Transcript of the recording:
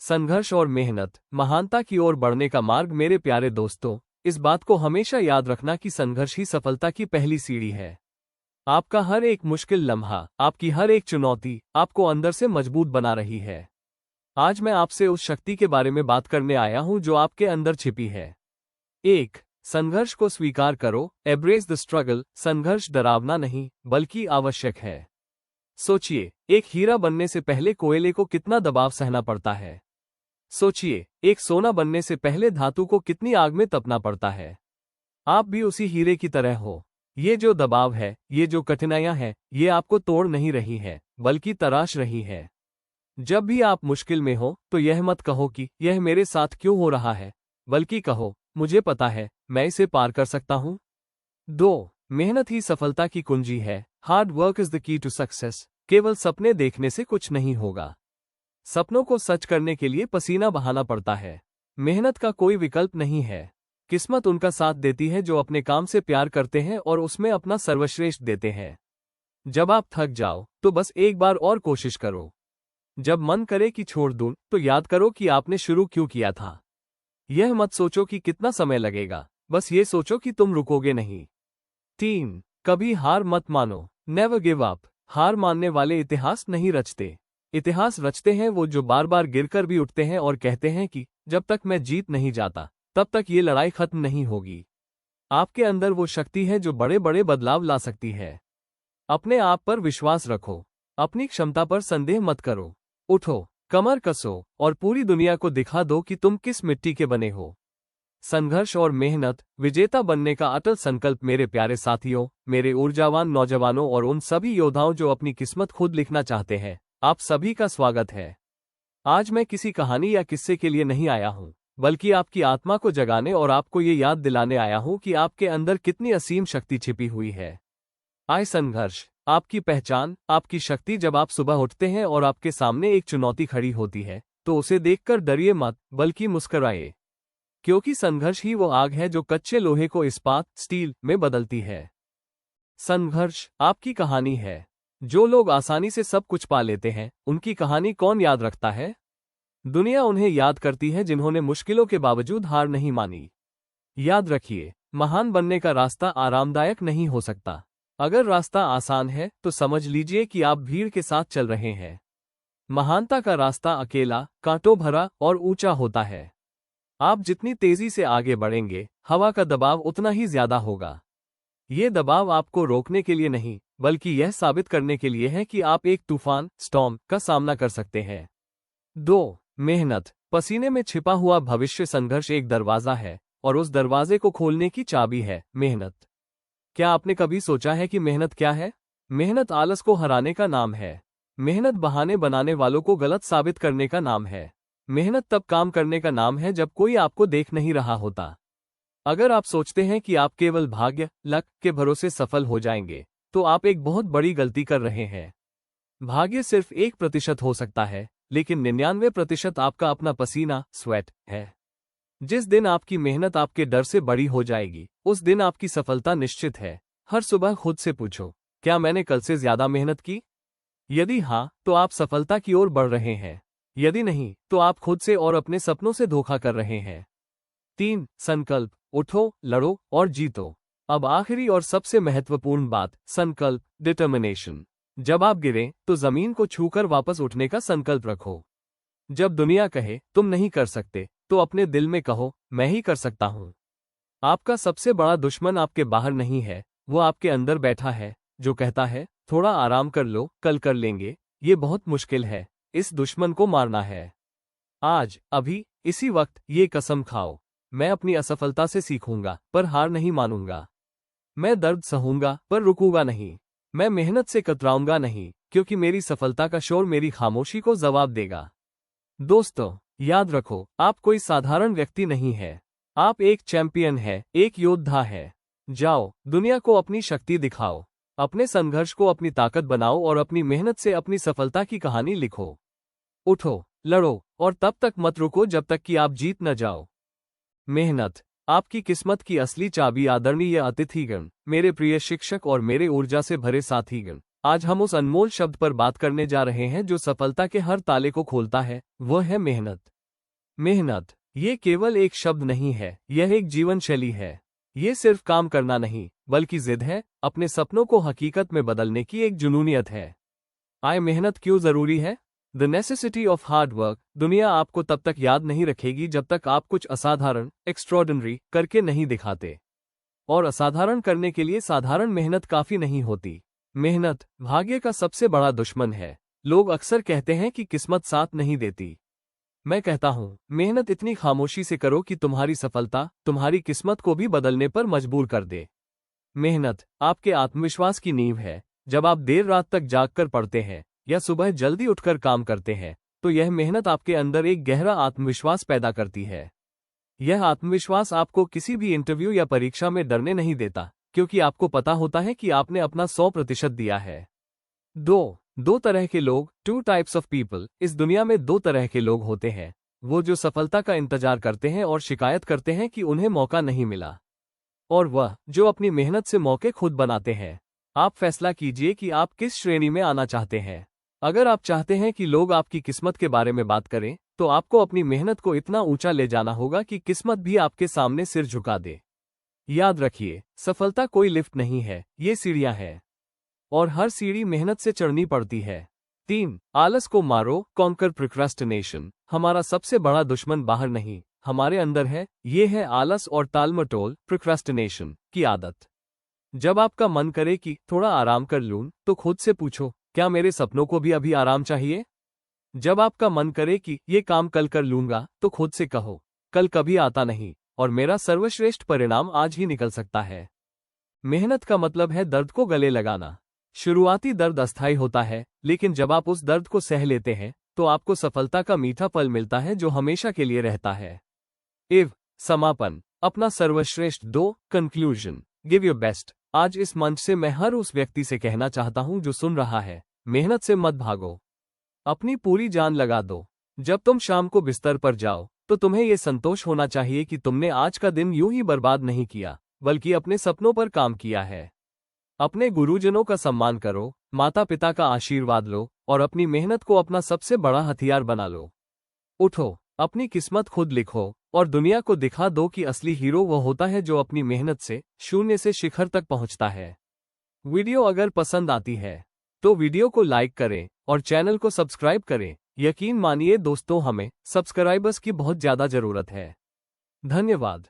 संघर्ष और मेहनत महानता की ओर बढ़ने का मार्ग। मेरे प्यारे दोस्तों, इस बात को हमेशा याद रखना कि संघर्ष ही सफलता की पहली सीढ़ी है। आपका हर एक मुश्किल लम्हा, आपकी हर एक चुनौती आपको अंदर से मजबूत बना रही है। आज मैं आपसे उस शक्ति के बारे में बात करने आया हूं जो आपके अंदर छिपी है। 1. संघर्ष को स्वीकार करो। Embrace the struggle. संघर्ष डरावना नहीं बल्कि आवश्यक है। सोचिए, एक हीरा बनने से पहले कोयले को कितना दबाव सहना पड़ता है। सोचिए, एक सोना बनने से पहले धातु को कितनी आग में तपना पड़ता है। आप भी उसी हीरे की तरह हो। ये जो दबाव है, ये जो कठिनाइयां हैं, ये आपको तोड़ नहीं रही है बल्कि तराश रही है। जब भी आप मुश्किल में हो तो यह मत कहो कि यह मेरे साथ क्यों हो रहा है, बल्कि कहो मुझे पता है मैं इसे पार कर सकता हूं। 2. मेहनत ही सफलता की कुंजी है। Hard work is the key to success. केवल सपने देखने से कुछ नहीं होगा। सपनों को सच करने के लिए पसीना बहाना पड़ता है। मेहनत का कोई विकल्प नहीं है। किस्मत उनका साथ देती है जो अपने काम से प्यार करते हैं और उसमें अपना सर्वश्रेष्ठ देते हैं। जब आप थक जाओ तो बस एक बार और कोशिश करो। जब मन करे कि छोड़ दूं तो याद करो कि आपने शुरू क्यों किया था। यह मत सोचो कि कितना समय लगेगा, बस ये सोचो कि तुम रुकोगे नहीं। 3. कभी हार मत मानो। Never give up. हार मानने वाले इतिहास नहीं रचते। इतिहास रचते हैं वो जो बार बार गिरकर भी उठते हैं और कहते हैं कि जब तक मैं जीत नहीं जाता तब तक ये लड़ाई खत्म नहीं होगी। आपके अंदर वो शक्ति है जो बड़े बड़े बदलाव ला सकती है। अपने आप पर विश्वास रखो। अपनी क्षमता पर संदेह मत करो। उठो, कमर कसो और पूरी दुनिया को दिखा दो कि तुम किस मिट्टी के बने हो। संघर्ष और मेहनत विजेता बनने का अटल संकल्प। मेरे प्यारे साथियों, मेरे ऊर्जावान नौजवानों और उन सभी योद्धाओं जो अपनी किस्मत खुद लिखना चाहते हैं, आप सभी का स्वागत है। आज मैं किसी कहानी या किस्से के लिए नहीं आया हूं, बल्कि आपकी आत्मा को जगाने और आपको ये याद दिलाने आया हूं कि आपके अंदर कितनी असीम शक्ति छिपी हुई है। आए संघर्ष आपकी पहचान, आपकी शक्ति। जब आप सुबह उठते हैं और आपके सामने एक चुनौती खड़ी होती है तो उसे देखकर डरिए मत बल्कि मुस्कुराए, क्योंकि संघर्ष ही वो आग है जो कच्चे लोहे को इस्पात स्टील में बदलती है। संघर्ष आपकी कहानी है। जो लोग आसानी से सब कुछ पा लेते हैं उनकी कहानी कौन याद रखता है। दुनिया उन्हें याद करती है जिन्होंने मुश्किलों के बावजूद हार नहीं मानी। याद रखिए, महान बनने का रास्ता आरामदायक नहीं हो सकता। अगर रास्ता आसान है तो समझ लीजिए कि आप भीड़ के साथ चल रहे हैं। महानता का रास्ता अकेला, कांटों भरा और ऊंचा होता है। आप जितनी तेजी से आगे बढ़ेंगे, हवा का दबाव उतना ही ज्यादा होगा। ये दबाव आपको रोकने के लिए नहीं, बल्कि यह साबित करने के लिए है कि आप एक तूफान स्टॉर्म का सामना कर सकते हैं। 2. मेहनत पसीने में छिपा हुआ भविष्य। संघर्ष एक दरवाजा है और उस दरवाजे को खोलने की चाबी है मेहनत। क्या आपने कभी सोचा है कि मेहनत क्या है? मेहनत आलस को हराने का नाम है। मेहनत बहाने बनाने वालों को गलत साबित करने का नाम है। मेहनत तब काम करने का नाम है जब कोई आपको देख नहीं रहा होता। अगर आप सोचते हैं कि आप केवल भाग्य, लक के भरोसे सफल हो जाएंगे, तो आप एक बहुत बड़ी गलती कर रहे हैं। भाग्य सिर्फ 1% हो सकता है, लेकिन 99% आपका अपना पसीना, स्वेट है। जिस दिन आपकी मेहनत आपके डर से बड़ी हो जाएगी, उस दिन आपकी सफलता निश्चित है। हर सुबह खुद से पूछो, क्या मैंने कल से ज्यादा मेहनत की? यदि हाँ, तो आप सफलता की ओर बढ़ रहे हैं। यदि नहीं, तो आप खुद से और अपने सपनों से धोखा कर रहे हैं। 3. संकल्प उठो, लड़ो और जीतो। अब आखिरी और सबसे महत्वपूर्ण बात, संकल्प डिटर्मिनेशन। जब आप गिरें तो जमीन को छूकर वापस उठने का संकल्प रखो। जब दुनिया कहे तुम नहीं कर सकते, तो अपने दिल में कहो मैं ही कर सकता हूं। आपका सबसे बड़ा दुश्मन आपके बाहर नहीं है, वो आपके अंदर बैठा है, जो कहता है थोड़ा आराम कर लो, कल कर लेंगे। ये बहुत मुश्किल है। इस दुश्मन को मारना है आज, अभी, इसी वक्त। ये कसम खाओ, मैं अपनी असफलता से सीखूंगा पर हार नहीं मानूंगा। मैं दर्द सहूंगा पर रुकूंगा नहीं। मैं मेहनत से कतराऊंगा नहीं, क्योंकि मेरी सफलता का शोर मेरी खामोशी को जवाब देगा। दोस्तों, याद रखो, आप कोई साधारण व्यक्ति नहीं है। आप एक चैंपियन है, एक योद्धा है। जाओ, दुनिया को अपनी शक्ति दिखाओ। अपने संघर्ष को अपनी ताकत बनाओ और अपनी मेहनत से अपनी सफलता की कहानी लिखो। उठो, लड़ो और तब तक मत रुको जब तक कि आप जीत न जाओ। मेहनत आपकी किस्मत की असली चाबी। आदरणीय अतिथिगण, मेरे प्रिय शिक्षक और मेरे ऊर्जा से भरे साथीगण, आज हम उस अनमोल शब्द पर बात करने जा रहे हैं जो सफलता के हर ताले को खोलता है, वह है मेहनत। मेहनत, ये केवल एक शब्द नहीं है, यह एक जीवन शैली है। ये सिर्फ काम करना नहीं, बल्कि जिद है, अपने सपनों को हकीकत में बदलने की एक जुनूनियत है। मेहनत क्यों जरूरी है? The necessity of hard work. दुनिया आपको तब तक याद नहीं रखेगी जब तक आप कुछ असाधारण, एक्स्ट्रॉर्डिनरी करके नहीं दिखाते। और असाधारण करने के लिए साधारण मेहनत काफी नहीं होती। मेहनत भाग्य का सबसे बड़ा दुश्मन है। लोग अक्सर कहते हैं कि किस्मत साथ नहीं देती। मैं कहता हूं, मेहनत इतनी खामोशी से करो कि तुम्हारी सफलता तुम्हारी किस्मत को भी बदलने पर मजबूर कर दे। मेहनत आपके आत्मविश्वास की नींव है। जब आप देर रात तक जागकर पढ़ते हैं या सुबह जल्दी उठकर काम करते हैं, तो यह मेहनत आपके अंदर एक गहरा आत्मविश्वास पैदा करती है। यह आत्मविश्वास आपको किसी भी इंटरव्यू या परीक्षा में डरने नहीं देता, क्योंकि आपको पता होता है कि आपने अपना 100% दिया है। दो तरह के लोग, 2 टाइप्स ऑफ पीपल। इस दुनिया में 2 तरह के लोग होते हैं, वो जो सफलता का इंतजार करते हैं और शिकायत करते हैं कि उन्हें मौका नहीं मिला, और वह जो अपनी मेहनत से मौके खुद बनाते हैं। आप फैसला कीजिए कि आप किस श्रेणी में आना चाहते हैं। अगर आप चाहते हैं कि लोग आपकी किस्मत के बारे में बात करें, तो आपको अपनी मेहनत को इतना ऊंचा ले जाना होगा कि किस्मत भी आपके सामने सिर झुका दे। याद रखिए, सफलता कोई लिफ्ट नहीं है, ये सीढ़ियां हैं, और हर सीढ़ी मेहनत से चढ़नी पड़ती है। 3. आलस को मारो, कॉन्कर प्रोक्रेस्टिनेशन। हमारा सबसे बड़ा दुश्मन बाहर नहीं, हमारे अंदर है। ये है आलस और टालमटोल, प्रोक्रेस्टिनेशन की आदत। जब आपका मन करे कि थोड़ा आराम कर लूं, तो खुद से पूछो, क्या मेरे सपनों को भी अभी आराम चाहिए? जब आपका मन करे कि ये काम कल कर लूंगा, तो खुद से कहो, कल कभी आता नहीं, और मेरा सर्वश्रेष्ठ परिणाम आज ही निकल सकता है। मेहनत का मतलब है दर्द को गले लगाना। शुरुआती दर्द अस्थायी होता है, लेकिन जब आप उस दर्द को सह लेते हैं, तो आपको सफलता का मीठा पल मिलता है जो हमेशा के लिए रहता है। समापन, अपना सर्वश्रेष्ठ दो। Conclusion, give your best. आज इस मंच से मैं हर उस व्यक्ति से कहना चाहता हूं जो सुन रहा है, मेहनत से मत भागो, अपनी पूरी जान लगा दो। जब तुम शाम को बिस्तर पर जाओ, तो तुम्हें यह संतोष होना चाहिए कि तुमने आज का दिन यूं ही बर्बाद नहीं किया, बल्कि अपने सपनों पर काम किया है। अपने गुरुजनों का सम्मान करो, माता पिता का आशीर्वाद लो, और अपनी मेहनत को अपना सबसे बड़ा हथियार बना लो। उठो, अपनी किस्मत खुद लिखो, और दुनिया को दिखा दो कि असली हीरो वह होता है जो अपनी मेहनत से शून्य से शिखर तक पहुंचता है। वीडियो अगर पसंद आती है, तो वीडियो को लाइक करें और चैनल को सब्सक्राइब करें। यकीन मानिए दोस्तों, हमें सब्सक्राइबर्स की बहुत ज्यादा जरूरत है। धन्यवाद।